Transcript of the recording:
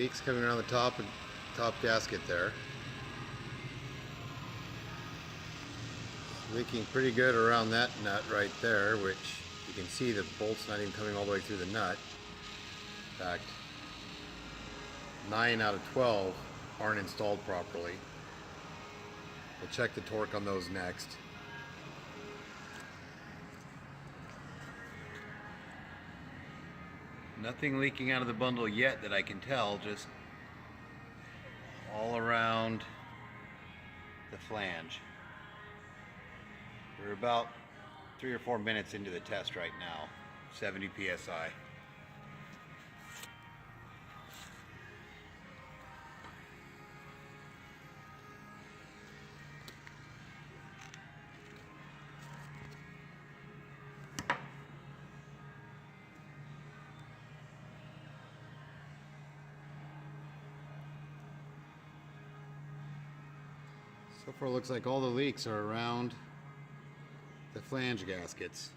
leaks coming around the top gasket there. Leaking pretty good around that nut right there, which you can see the bolt's not even coming all the way through the nut. In fact, 9 out of 12 aren't installed properly. We'll check the torque on those next. Nothing leaking out of the bundle yet that I can tell, just all around the flange. We're about 3 or 4 minutes into the test right now, 70 psi. So far it looks like all the leaks are around the flange gaskets.